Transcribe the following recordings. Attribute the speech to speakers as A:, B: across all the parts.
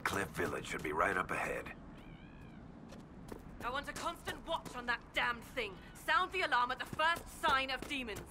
A: Cliff Village should be right up ahead.
B: I want a constant watch on that damned thing. Sound the alarm at the first sign of demons.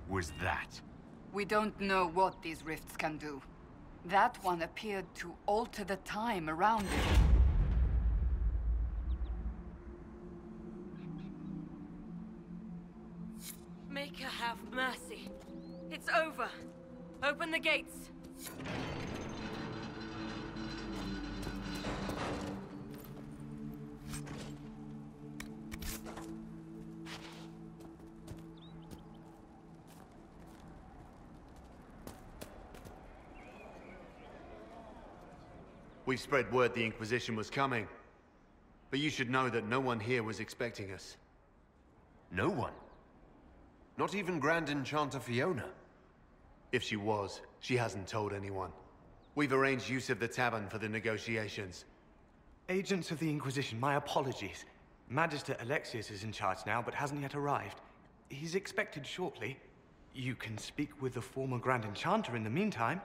A: Was that?
C: We don't know what these rifts can do. That one appeared to alter the time around it.
B: Make her have mercy. It's over. Open the gates.
D: We've spread word the Inquisition was coming. But you should know that no one here was expecting us.
A: No one? Not even Grand Enchanter Fiona?
D: If she was, she hasn't told anyone. We've arranged use of the tavern for the negotiations.
E: Agents of the Inquisition, my apologies. Magister Alexius is in charge now, but hasn't yet arrived. He's expected shortly. You can speak with the former Grand Enchanter in the meantime.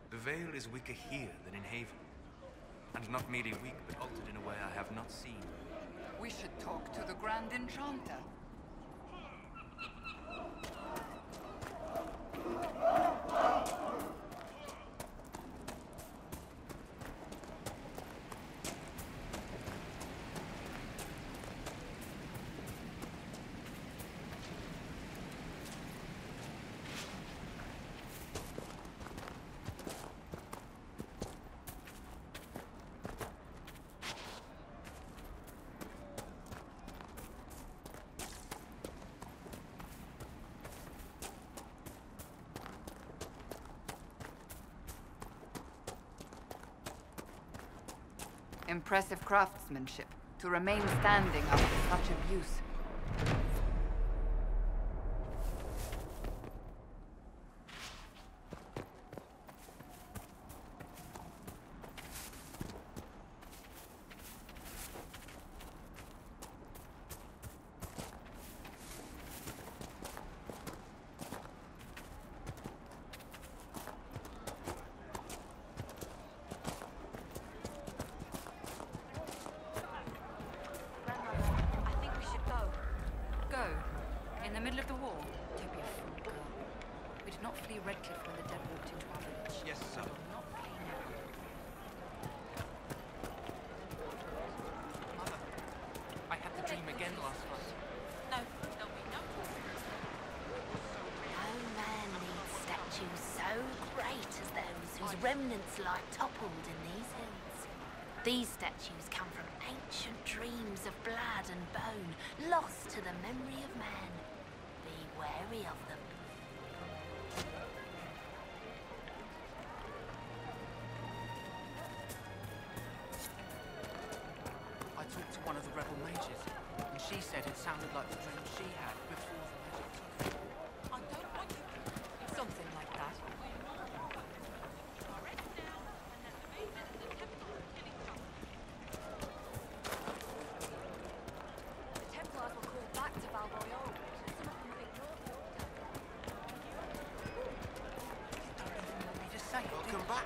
F: The veil is weaker here than in Haven. And not merely weak, but altered in a way I have not seen.
C: We should talk to the Grand Enchanter. Impressive craftsmanship, to remain standing after such abuse.
G: Remnants lie toppled in these hills. These statues come from ancient dreams of blood and bone, lost to the memory of man. Be wary of them.
F: I talked to one of the rebel mages, and she
H: She said it sounded like the dream she had before the magic took her. I don't want you. Something like that.
B: The Templars were called back to Val-Royal. Some of them have ignored the order.
H: You don't even want me to say it.
F: Welcome back.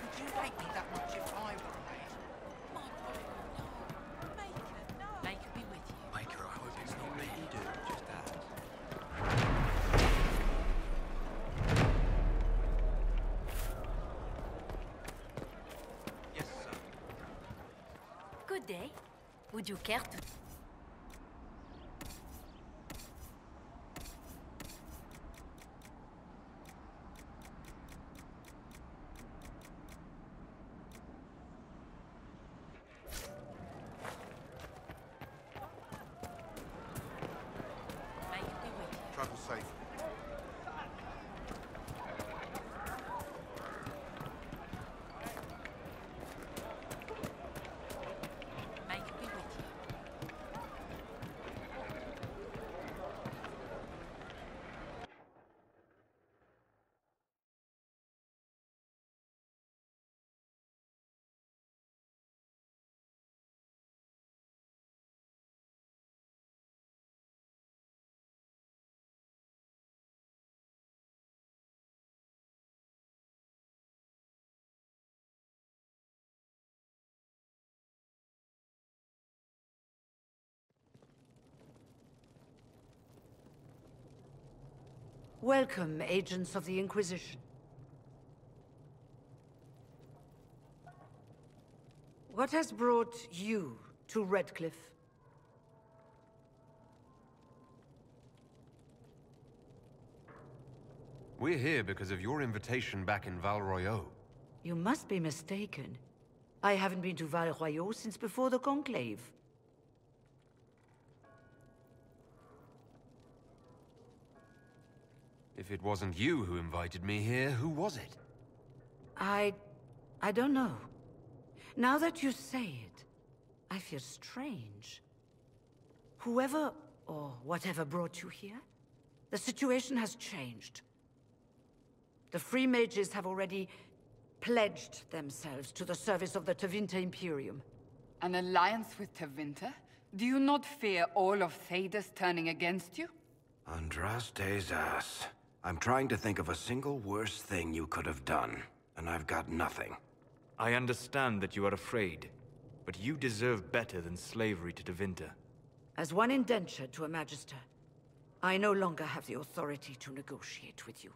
H: Would you hate me that much if I were a maid?
B: My God, no. Maker, no.
H: They could be with you.
F: Maker, I hope it's not me. You do, just that. Yes, sir.
G: Good day. Would you care to... May it be with you.
F: Travel safe.
G: May it be with you.
I: Welcome, agents of the Inquisition. What has brought you to Redcliffe?
A: We're here because of your invitation back in Val-Royal.
I: You must be mistaken. I haven't been to Val-Royal since before the Conclave.
A: If it wasn't you who invited me here, who was it?
I: I don't know. Now that you say it, I feel strange. Whoever or whatever brought you here, the situation has changed. The Free Mages have already pledged themselves to the service of the Tevinter Imperium.
C: An alliance with Tevinter? Do you not fear all of Thedas turning against you?
J: Andraste's ass. I'm trying to think of a single worse thing you could have done, and I've got nothing.
F: I understand that you are afraid, but you deserve better than slavery to Tevinter.
I: As one indentured to a Magister, I no longer have the authority to negotiate with you.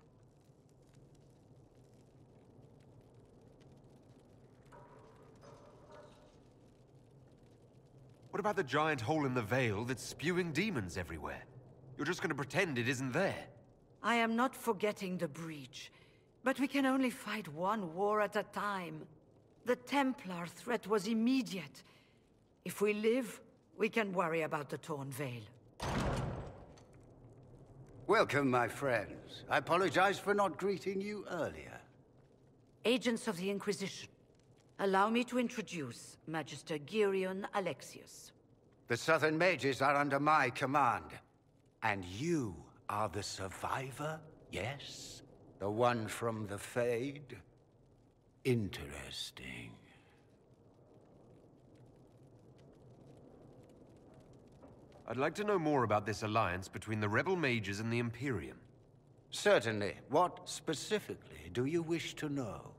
A: What about the giant hole in the veil that's spewing demons everywhere? You're just going to pretend it isn't there?
I: I am not forgetting the breach, but we can only fight one war at a time. The Templar threat was immediate. If we live, we can worry about the torn veil.
K: Welcome, my friends. I apologize for not greeting you earlier.
I: Agents of the Inquisition, allow me to introduce Magister Girion Alexius.
K: The Southern Mages are under my command. And you are the survivor, yes? The one from the Fade? Interesting.
A: I'd like to know more about this alliance between the rebel mages and the Imperium.
K: Certainly. What specifically do you wish to know?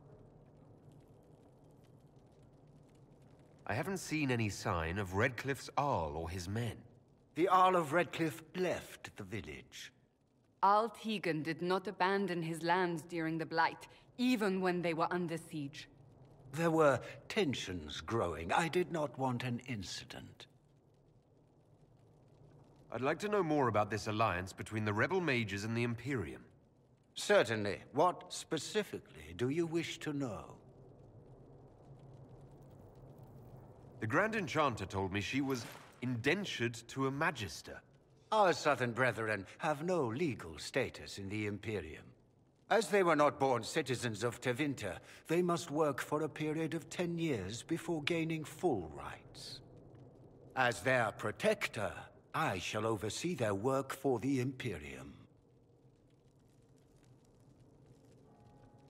A: I haven't seen any sign of Redcliffe's Arl or his men.
K: The Arl of Redcliffe left the village.
C: Arl Tegan did not abandon his lands during the Blight, even when they were under siege.
K: There were tensions growing. I did not want an incident.
A: I'd like to know more about this alliance between the rebel mages and the Imperium.
K: Certainly. What specifically do you wish to know?
A: The Grand Enchanter told me she was indentured to a Magister.
K: Our Southern brethren have no legal status in the Imperium. As they were not born citizens of Tevinter, they must work for a period of 10 years before gaining full rights. As their protector, I shall oversee their work for the Imperium.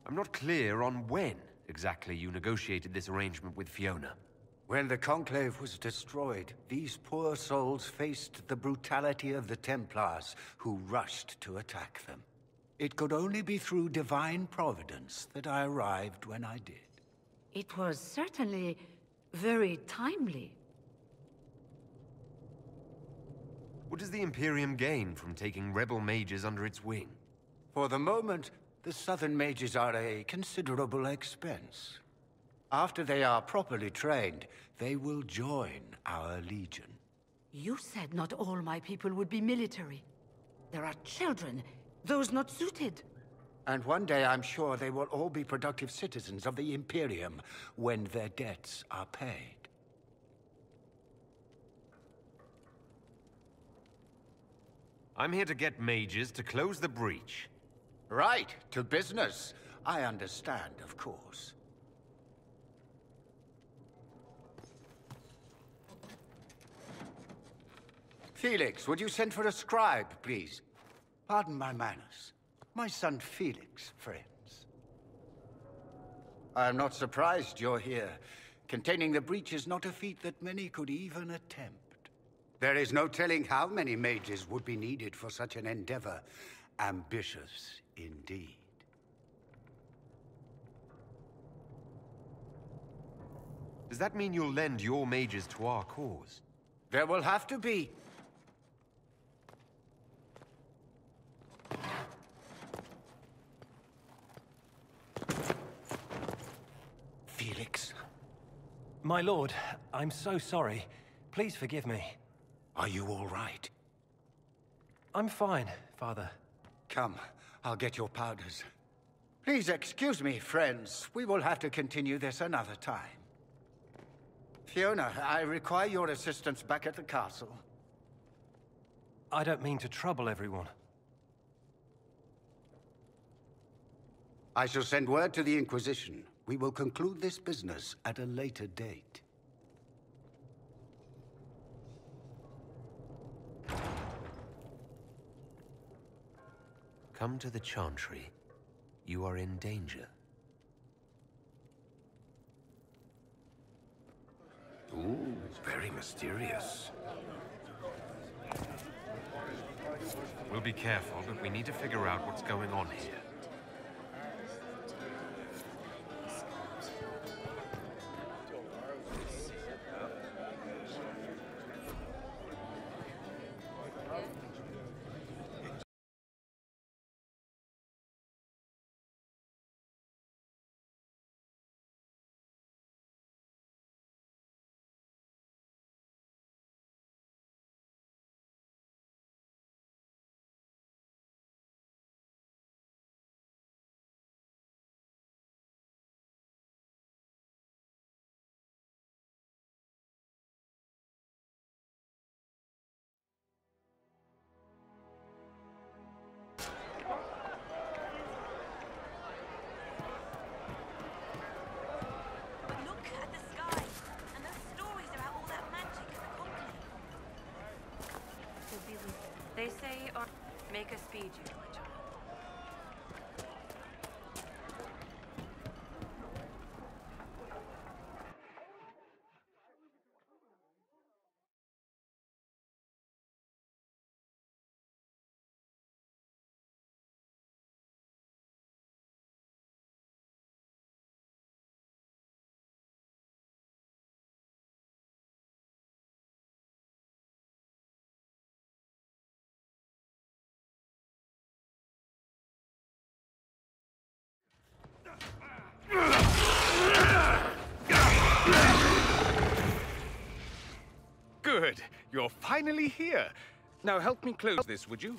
A: I'm not clear on when exactly you negotiated this arrangement with Fiona.
K: When the Conclave was destroyed, these poor souls faced the brutality of the Templars, who rushed to attack them. It could only be through divine providence that I arrived when I did.
I: It was certainly very timely.
A: What does the Imperium gain from taking rebel mages under its wing?
K: For the moment, the Southern mages are a considerable expense. After they are properly trained, they will join our legion.
I: You said not all my people would be military. There are children, those not suited.
K: And one day I'm sure they will all be productive citizens of the Imperium when their debts are paid.
A: I'm here to get mages to close the breach.
K: Right, to business. I understand, of course. Felix, would you send for a scribe, please? Pardon my manners. My son Felix, friends. I'm not surprised you're here. Containing the breach is not a feat that many could even attempt. There is no telling how many mages would be needed for such an endeavor. Ambitious, indeed.
A: Does that mean you'll lend your mages to our cause?
K: There will have to be. Felix?
L: My lord, I'm so sorry. Please forgive me.
K: Are you all right?
L: I'm fine, Father.
K: Come, I'll get your powders. Please excuse me, friends. We will have to continue this another time. Fiona, I require your assistance back at the castle.
L: I don't mean to trouble everyone.
K: I shall send word to the Inquisition. We will conclude this business at a later date.
A: Come to the Chantry. You are in danger.
J: Ooh, very mysterious.
A: We'll be careful, but we need to figure out what's going on here.
B: They say, make a speed, you my child.
F: Good. You're finally here. Now help me close this, would you?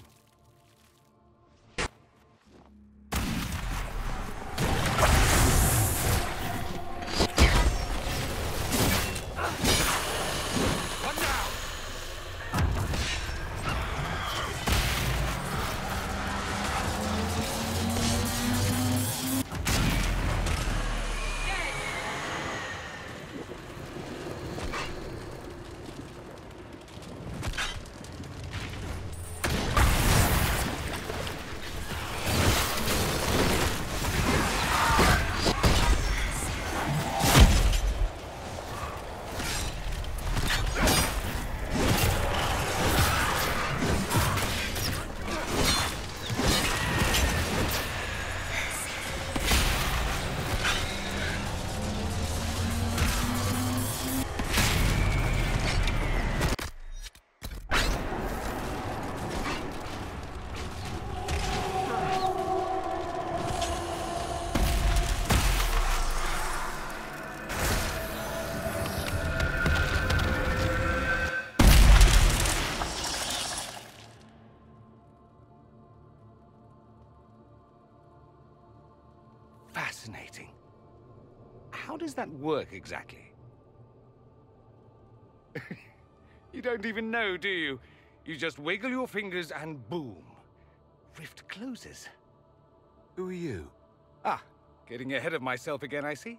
M: Fascinating. How does that work exactly? You don't even know, do you? You just wiggle your fingers and boom. Rift closes.
A: Who are you?
M: Ah, getting ahead of myself again, I see.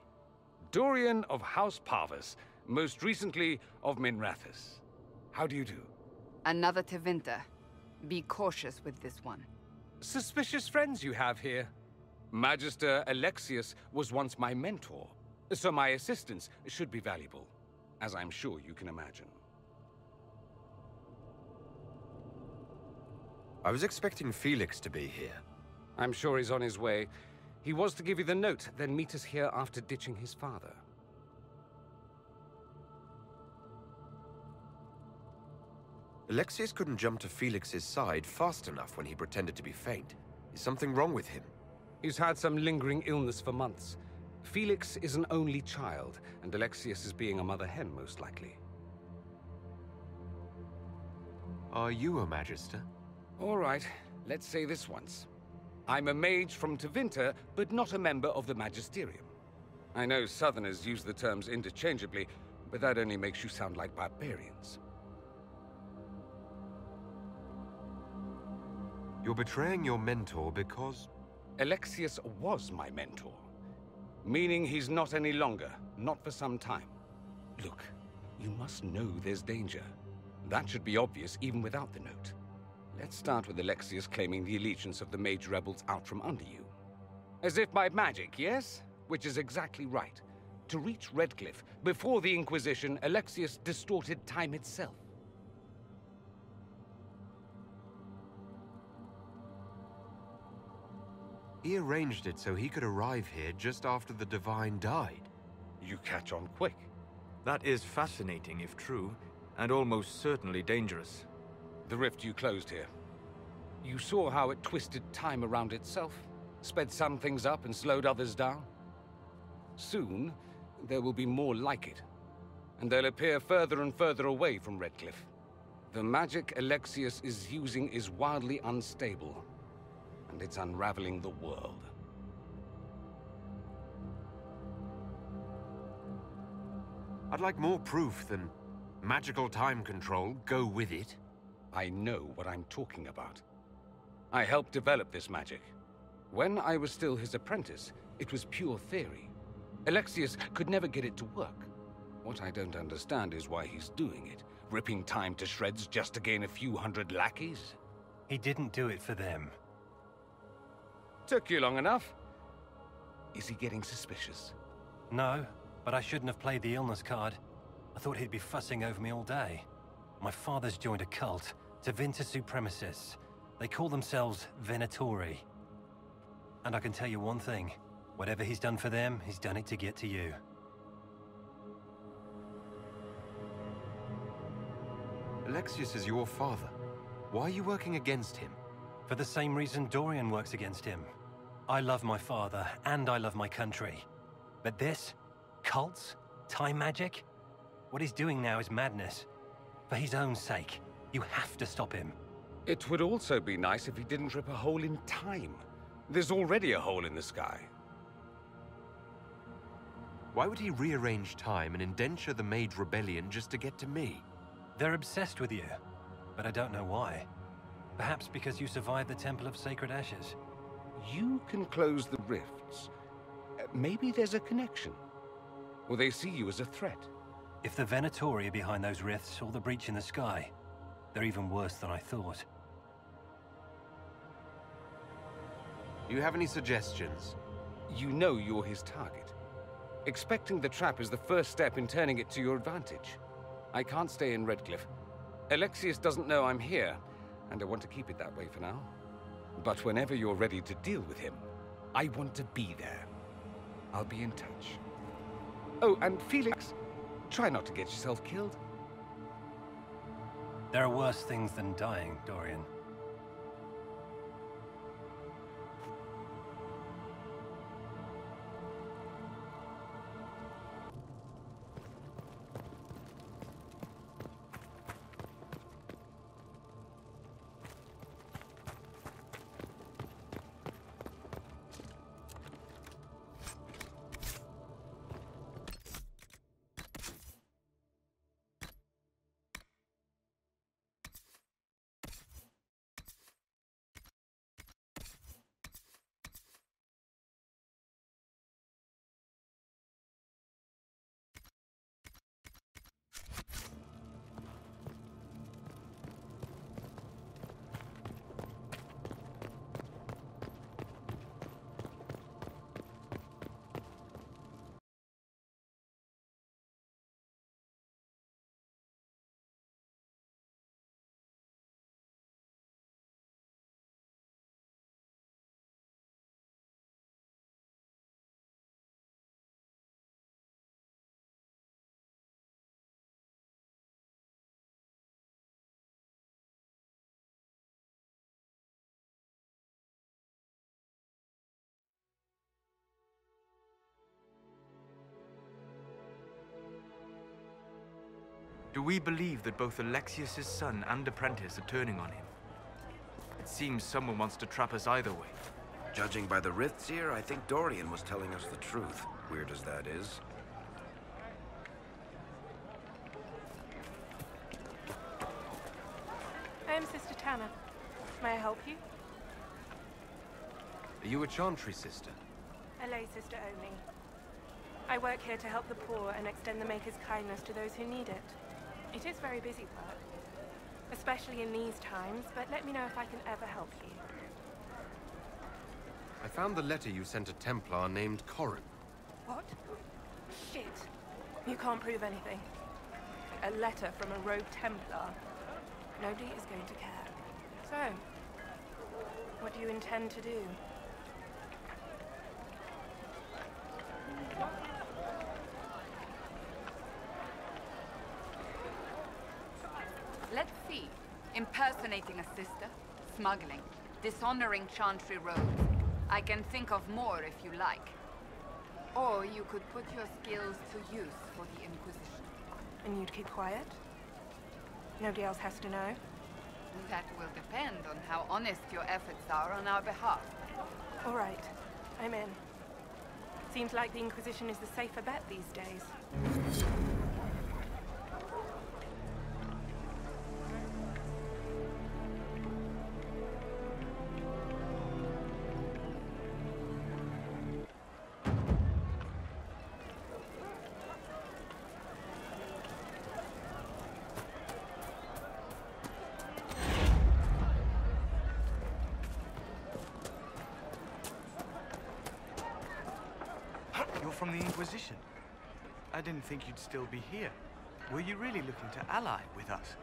M: Dorian of House Parvus, most recently of Minrathous. How do you do?
C: Another Tevinter. Be cautious with this one.
M: Suspicious friends you have here. Magister Alexius was once my mentor, so my assistance should be valuable, as I'm sure you can imagine.
A: I was expecting Felix to be here.
M: I'm sure he's on his way. He was to give you the note, then meet us here after ditching his father.
A: Alexius couldn't jump to Felix's side fast enough when he pretended to be faint. Is something wrong with him?
M: He's had some lingering illness for months. Felix is an only child, and Alexius is being a mother hen, most likely.
A: Are you a Magister?
M: All right, let's say this once. I'm a mage from Tevinter, but not a member of the Magisterium. I know Southerners use the terms interchangeably, but that only makes you sound like barbarians.
A: You're betraying your mentor because...
M: Alexius was my mentor. Meaning he's not any longer, not for some time. Look, you must know there's danger. That should be obvious even without the note. Let's start with Alexius claiming the allegiance of the mage rebels out from under you. As if by magic, yes? Which is exactly right. To reach Redcliffe, before the Inquisition, Alexius distorted time itself.
A: He arranged it so he could arrive here just after the Divine died.
M: You catch on quick.
F: That is fascinating if true, and almost certainly dangerous.
M: The rift you closed here. You saw how it twisted time around itself, sped some things up and slowed others down. Soon, there will be more like it, and they'll appear further and further away from Redcliffe. The magic Alexius is using is wildly unstable, and it's unraveling the world.
A: I'd like more proof than magical time control. Go with it.
M: I know what I'm talking about. I helped develop this magic. When I was still his apprentice, it was pure theory. Alexius could never get it to work. What I don't understand is why he's doing it, ripping time to shreds just to gain a few hundred lackeys.
L: He didn't do it for them.
M: Took you long enough. Is he getting suspicious?
L: No, but I shouldn't have played the illness card. I thought he'd be fussing over me all day. My father's joined a cult, Tevinter supremacists. They call themselves Venatori. And I can tell you one thing. Whatever he's done for them, he's done it to get to you.
A: Alexius is your father. Why are you working against him?
L: For the same reason Dorian works against him. I love my father, and I love my country. But this? Cults? Time magic? What he's doing now is madness. For his own sake, you have to stop him.
M: It would also be nice if he didn't rip a hole in time. There's already a hole in the sky.
A: Why would he rearrange time and indenture the Mage Rebellion just to get to me?
L: They're obsessed with you, but I don't know why. Perhaps because you survived the Temple of Sacred Ashes.
M: You can close the rifts. Maybe there's a connection. Or they see you as a threat.
L: If the Venatori are behind those rifts or the breach in the sky, they're even worse than I thought.
A: Do you have any suggestions?
M: You know you're his target. Expecting the trap is the first step in turning it to your advantage. I can't stay in Redcliffe. Alexius doesn't know I'm here, and I want to keep it that way for now. But whenever you're ready to deal with him, I want to be there. I'll be in touch. Oh, and Felix, try not to get yourself killed.
L: There are worse things than dying, Dorian.
F: Do we believe that both Alexius's son and apprentice are turning on him? It seems someone wants to trap us either way.
J: Judging by the rifts here, I think Dorian was telling us the truth, weird as that is.
N: I am Sister Tanner. May I help you?
A: Are you a Chantry sister?
N: A lay sister only. I work here to help the poor and extend the Maker's kindness to those who need it. It is very busy work, especially in these times, but let me know if I can ever help you.
A: I found the letter you sent a Templar named Corrin.
N: What? Shit. You can't prove anything. A letter from a rogue Templar. Nobody is going to care. So, what do you intend to do?
C: Let's see. Impersonating a sister, smuggling, dishonoring Chantry robes. I can think of more if you like. Or you could put your skills to use for the Inquisition.
N: And you'd keep quiet? Nobody else has to know?
C: That will depend on how honest your efforts are on our behalf.
N: All right. I'm in. Seems like the Inquisition is the safer bet these days.
E: You're from the Inquisition. I didn't think you'd still be here. Were you really looking to ally with us?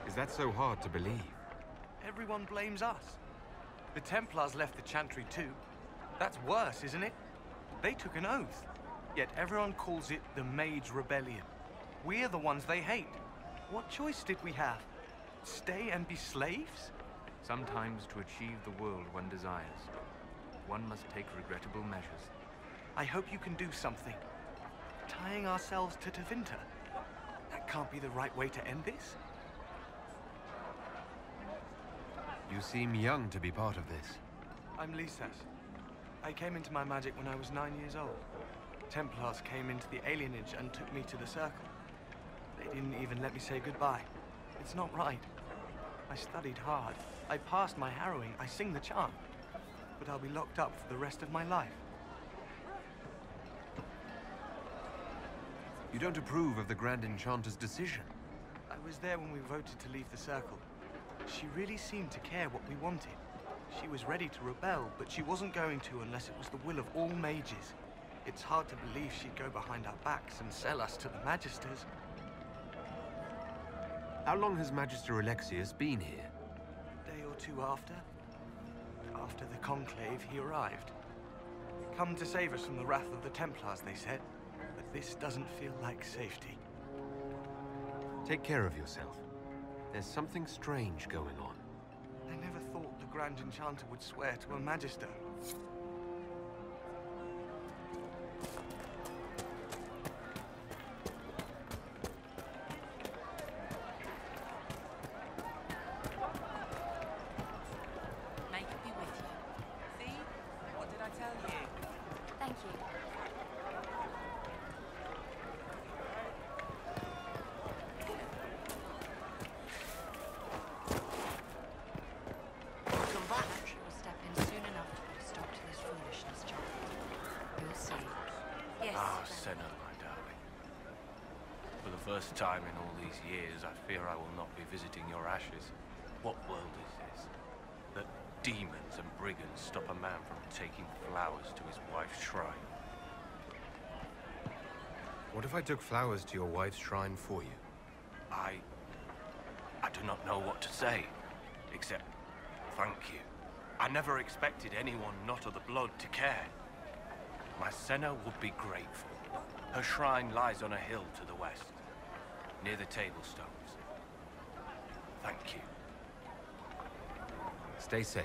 A: Is that so hard to believe?
E: Everyone blames us. The Templars left the Chantry too. That's worse, isn't it? They took an oath. Yet everyone calls it the Mage Rebellion. We're the ones they hate. What choice did we have? Stay and be slaves?
F: Sometimes to achieve the world one desires, one must take regrettable measures.
E: I hope you can do something. Tying ourselves to Tevinter. That can't be the right way to end this.
A: You seem young to be part of this.
E: I'm Lisas. I came into my magic when I was 9 years old. Templars came into the alienage and took me to the Circle. They didn't even let me say goodbye. It's not right. I studied hard. I passed my harrowing. I sing the chant. But I'll be locked up for the rest of my life.
A: You don't approve of the Grand Enchanter's decision?
E: I was there when we voted to leave the Circle. She really seemed to care what we wanted. She was ready to rebel, but she wasn't going to unless it was the will of all mages. It's hard to believe she'd go behind our backs and sell us to the Magisters.
A: How long has Magister Alexius been here?
E: A day or two after. After the Conclave, he arrived. Come to save us from the wrath of the Templars, they said. But this doesn't feel like safety.
A: Take care of yourself. There's something strange going on.
E: I never thought the Grand Enchanter would swear to a Magister.
H: May it be with you. See? What did I tell you?
G: Thank you.
B: We'll step in soon enough to put a stop to this foolishness, John. You'll see. Yes.
F: Ah, Senna, my darling. For the first time in all these years, I fear I will not be visiting your ashes. What world is this? That demons and brigands stop a man from taking flowers to his wife's shrine.
A: What if I took flowers to your wife's shrine for you?
F: I do not know what to say, except thank you. I never expected anyone not of the blood to care. My Senna would be grateful. Her shrine lies on a hill to the west, near the table stones. Thank you.
A: Stay safe.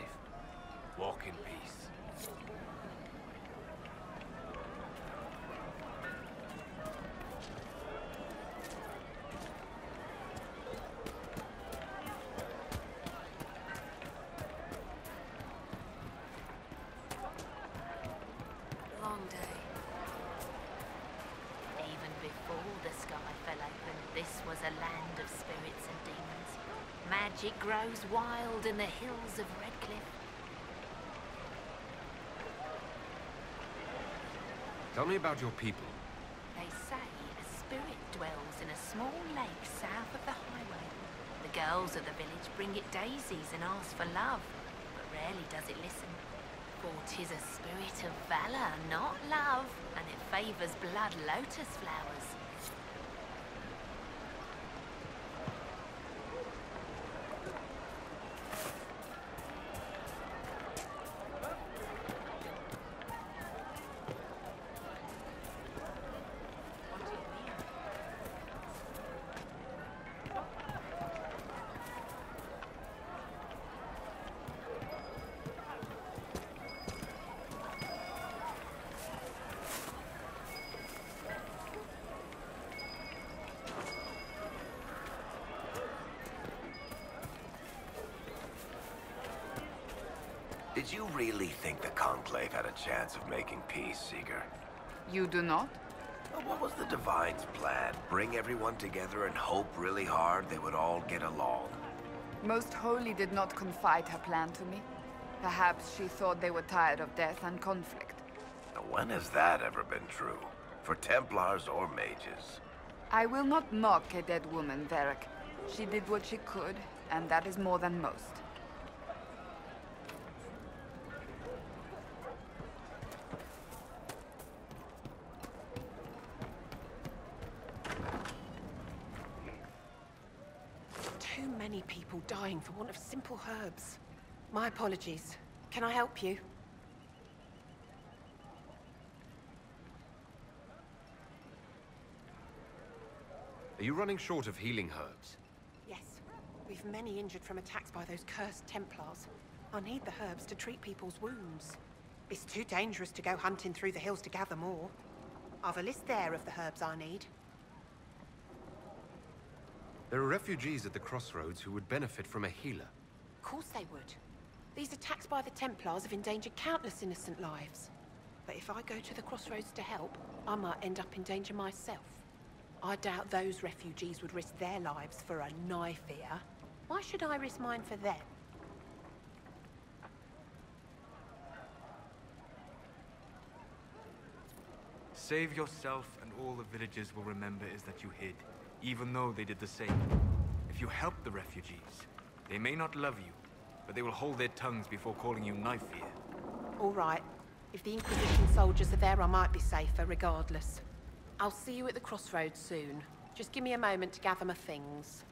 F: Walk in peace.
G: Long day. Even before the sky fell open, this was a land of spirits and demons. Magic grows wild in the hills of Redcliffe.
A: Tell me about your people.
G: They say a spirit dwells in a small lake south of the highway. The girls of the village bring it daisies and ask for love, but rarely does it listen. For 'tis a spirit of valor, not love, and it favors blood lotus flowers.
J: Did you really think the Conclave had a chance of making peace, Seeker?
C: You do not?
J: What was the Divine's plan? Bring everyone together and hope really hard they would all get along?
C: Most Holy did not confide her plan to me. Perhaps she thought they were tired of death and conflict.
J: Now, when has that ever been true? For Templars or mages?
C: I will not mock a dead woman, Varric. She did what she could, and that is more than most.
N: Too many people dying for want of simple herbs. My apologies. Can I help you?
A: Are you running short of healing herbs?
N: Yes. We've many injured from attacks by those cursed Templars. I need the herbs to treat people's wounds. It's too dangerous to go hunting through the hills to gather more. I've a list there of the herbs I need.
A: There are refugees at the crossroads who would benefit from a healer.
N: Of course they would. These attacks by the Templars have endangered countless innocent lives. But if I go to the crossroads to help, I might end up in danger myself. I doubt those refugees would risk their lives for a knife here. Why should I risk mine for them?
O: Save yourself and all the villagers will remember is that you hid, even though they did the same. If you help the refugees, they may not love you, but they will hold their tongues before calling you knife here.
N: All right. If the Inquisition soldiers are there, I might be safer regardless. I'll see you at the crossroads soon. Just give me a moment to gather my things.